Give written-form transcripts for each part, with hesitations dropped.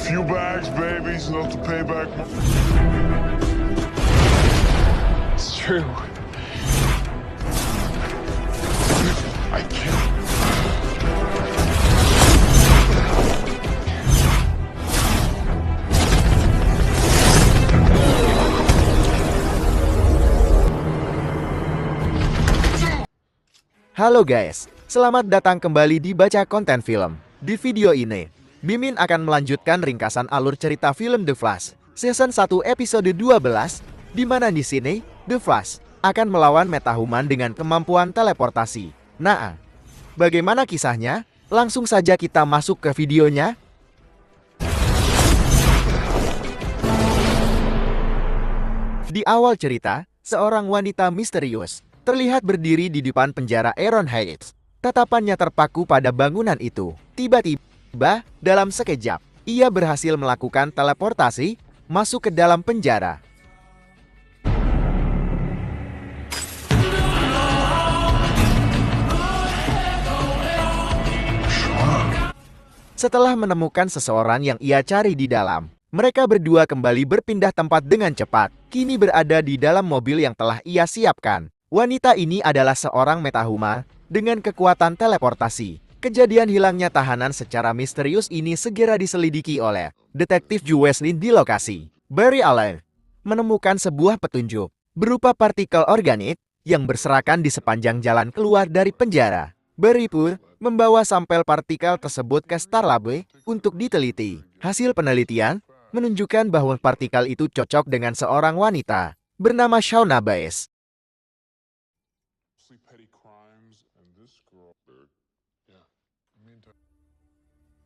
Few bags, babies, enough to pay back. It's true. I can't. Halo guys, selamat datang kembali di Baca Konten Film. Di video ini, Mimin akan melanjutkan ringkasan alur cerita film The Flash, Season 1 episode 12, di mana di sini, The Flash akan melawan metahuman dengan kemampuan teleportasi. Nah, bagaimana kisahnya? Langsung saja kita masuk ke videonya. Di awal cerita, seorang wanita misterius terlihat berdiri di depan penjara Iron Heights. Tatapannya terpaku pada bangunan itu. Tiba-tiba, dalam sekejap, ia berhasil melakukan teleportasi masuk ke dalam penjara. Setelah menemukan seseorang yang ia cari di dalam, mereka berdua kembali berpindah tempat dengan cepat. Kini berada di dalam mobil yang telah ia siapkan. Wanita ini adalah seorang metahuma dengan kekuatan teleportasi. Kejadian hilangnya tahanan secara misterius ini segera diselidiki oleh Detektif Joe Wesley di lokasi. Barry Allen menemukan sebuah petunjuk berupa partikel organik yang berserakan di sepanjang jalan keluar dari penjara. Barry pun membawa sampel partikel tersebut ke Star Lab untuk diteliti. Hasil penelitian menunjukkan bahwa partikel itu cocok dengan seorang wanita bernama Shauna Baez.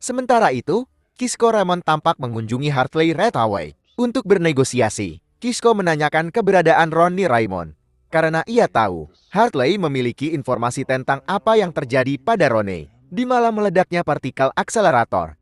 Sementara itu, Kisko Raymond tampak mengunjungi Hartley Hathaway untuk bernegosiasi. Kisko menanyakan keberadaan Ronnie Raymond karena ia tahu Hartley memiliki informasi tentang apa yang terjadi pada Ronnie di malam meledaknya partikel akselerator.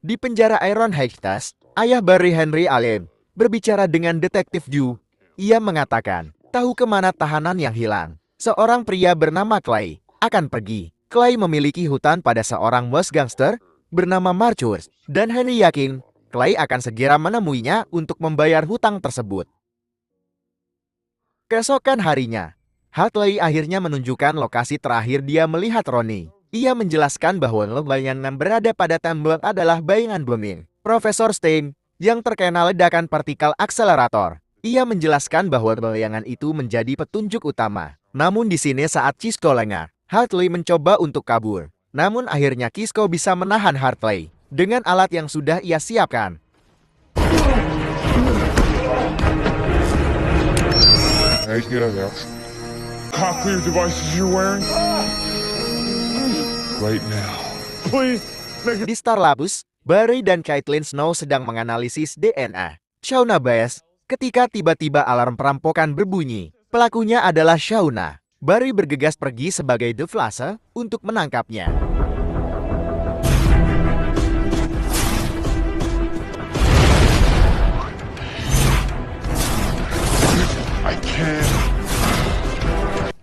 Di penjara Iron Heights, ayah Barry Henry Allen berbicara dengan Detektif Joe. Ia mengatakan, tahu kemana tahanan yang hilang. Seorang pria bernama Clay akan pergi. Clay memiliki hutang pada seorang bos gangster bernama Marcus, dan Henry yakin Clay akan segera menemuinya untuk membayar hutang tersebut. Keesokan harinya, Hartley akhirnya menunjukkan lokasi terakhir dia melihat Ronnie. Ia menjelaskan bahwa bayangan yang berada pada tembok adalah bayangan Blooming, Profesor Stein, yang terkena ledakan partikel akselerator. Ia menjelaskan bahwa bayangan itu menjadi petunjuk utama. Namun di sini saat Kisko lengah, Hartley mencoba untuk kabur. Namun akhirnya Kisko bisa menahan Hartley dengan alat yang sudah ia siapkan. Hey, get out there. Cop clear devices you're wearing? Right now. Please, make it. Di Star Labs, Barry dan Caitlin Snow sedang menganalisis DNA Shauna Baez ketika tiba-tiba alarm perampokan berbunyi. Pelakunya adalah Shauna. Barry bergegas pergi sebagai The Flash untuk menangkapnya. I can't.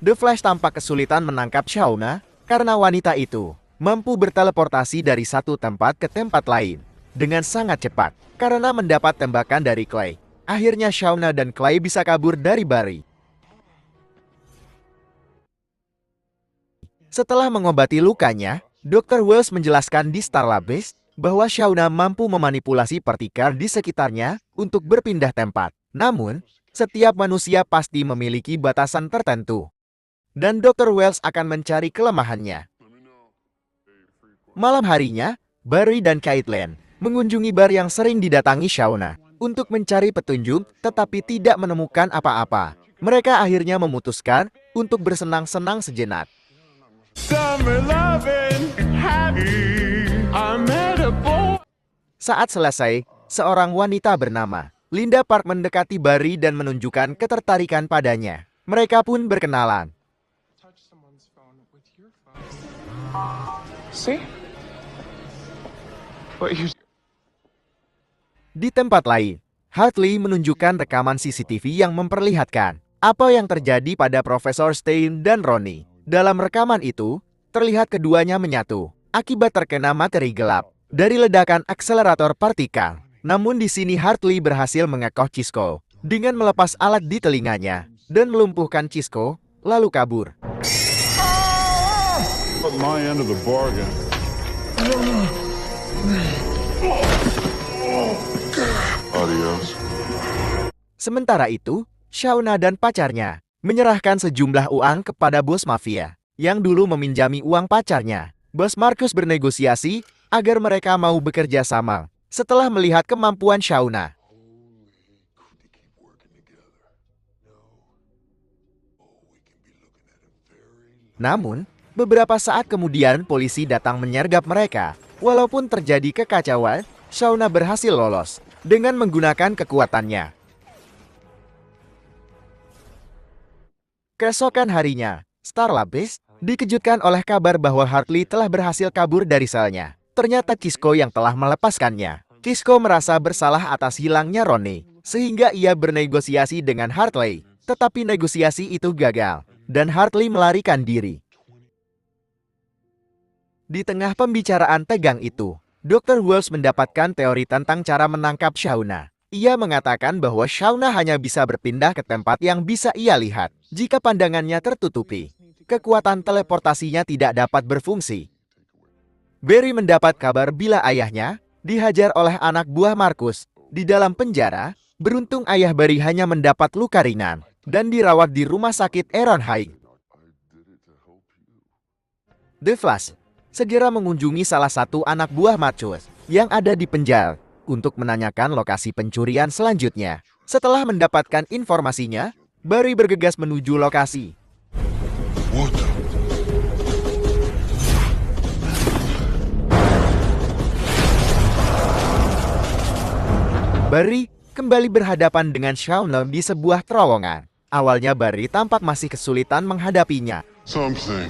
The Flash tampak kesulitan menangkap Shauna karena wanita itu mampu berteleportasi dari satu tempat ke tempat lain dengan sangat cepat. Karena mendapat tembakan dari Clay, akhirnya Shauna dan Clay bisa kabur dari Barry. Setelah mengobati lukanya, Dr. Wells menjelaskan di Star Labs bahwa Shauna mampu memanipulasi partikel di sekitarnya untuk berpindah tempat. Namun, setiap manusia pasti memiliki batasan tertentu. Dan Dr. Wells akan mencari kelemahannya. Malam harinya, Barry dan Caitlin mengunjungi bar yang sering didatangi Shauna untuk mencari petunjuk tetapi tidak menemukan apa-apa. Mereka akhirnya memutuskan untuk bersenang-senang sejenak. Saat selesai, seorang wanita bernama Linda Park mendekati Barry dan menunjukkan ketertarikan padanya. Mereka pun berkenalan. Di tempat lain, Hartley menunjukkan rekaman CCTV yang memperlihatkan apa yang terjadi pada Profesor Stein dan Ronnie. Dalam rekaman itu, terlihat keduanya menyatu akibat terkena materi gelap dari ledakan akselerator partikel. Namun di sini Hartley berhasil mengekoh Cisco dengan melepas alat di telinganya dan melumpuhkan Cisco, lalu kabur. But my end of the bargain. Adios. Sementara itu, Shauna dan pacarnya menyerahkan sejumlah uang kepada bos mafia yang dulu meminjami uang pacarnya. Bos Marcus bernegosiasi agar mereka mau bekerja sama setelah melihat kemampuan Shauna. Namun, beberapa saat kemudian polisi datang menyergap mereka. Walaupun terjadi kekacauan, Shauna berhasil lolos dengan menggunakan kekuatannya. Keesokan harinya, Starlabis dikejutkan oleh kabar bahwa Hartley telah berhasil kabur dari selnya. Ternyata Cisco yang telah melepaskannya. Cisco merasa bersalah atas hilangnya Ronnie, sehingga ia bernegosiasi dengan Hartley. Tetapi negosiasi itu gagal, dan Hartley melarikan diri. Di tengah pembicaraan tegang itu, Dr. Wells mendapatkan teori tentang cara menangkap Shauna. Ia mengatakan bahwa Shauna hanya bisa berpindah ke tempat yang bisa ia lihat jika pandangannya tertutupi. Kekuatan teleportasinya tidak dapat berfungsi. Barry mendapat kabar bila ayahnya dihajar oleh anak buah Marcus di dalam penjara. Beruntung ayah Barry hanya mendapat luka ringan dan dirawat di rumah sakit Aaron High. The Flash segera mengunjungi salah satu anak buah Marcus yang ada di penjara untuk menanyakan lokasi pencurian selanjutnya. Setelah mendapatkan informasinya, Barry bergegas menuju lokasi. Barry kembali berhadapan dengan Shauna di sebuah terowongan. Awalnya Barry tampak masih kesulitan menghadapinya. Something.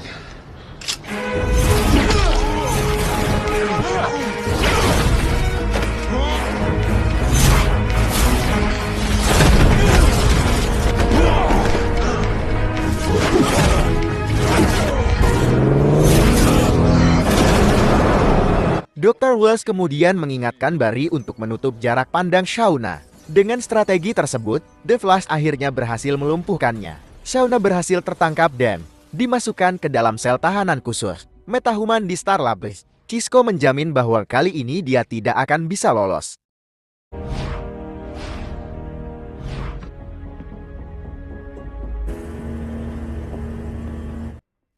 Dr. Wells kemudian mengingatkan Barry untuk menutup jarak pandang Shauna. Dengan strategi tersebut, The Flash akhirnya berhasil melumpuhkannya. Shauna berhasil tertangkap dan dimasukkan ke dalam sel tahanan khusus Metahuman di Starlabis. Cisco menjamin bahwa kali ini dia tidak akan bisa lolos.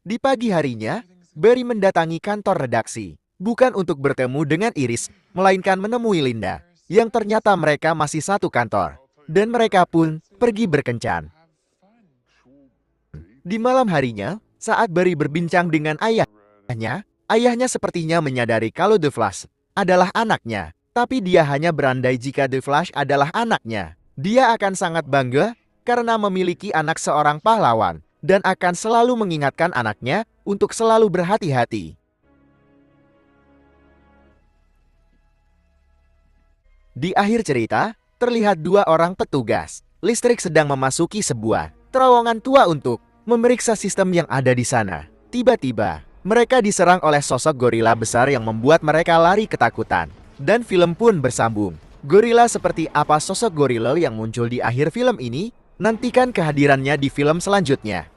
Di pagi harinya, Barry mendatangi kantor redaksi. Bukan untuk bertemu dengan Iris, melainkan menemui Linda, yang ternyata mereka masih satu kantor. Dan mereka pun pergi berkencan. Di malam harinya, saat Barry berbincang dengan ayahnya sepertinya menyadari kalau The Flash adalah anaknya. Tapi dia hanya berandai jika The Flash adalah anaknya. Dia akan sangat bangga karena memiliki anak seorang pahlawan, dan akan selalu mengingatkan anaknya untuk selalu berhati-hati. Di akhir cerita, terlihat dua orang petugas listrik sedang memasuki sebuah terowongan tua untuk memeriksa sistem yang ada di sana. Tiba-tiba, mereka diserang oleh sosok gorila besar yang membuat mereka lari ketakutan. Dan film pun bersambung. Gorila seperti apa sosok gorila yang muncul di akhir film ini? Nantikan kehadirannya di film selanjutnya.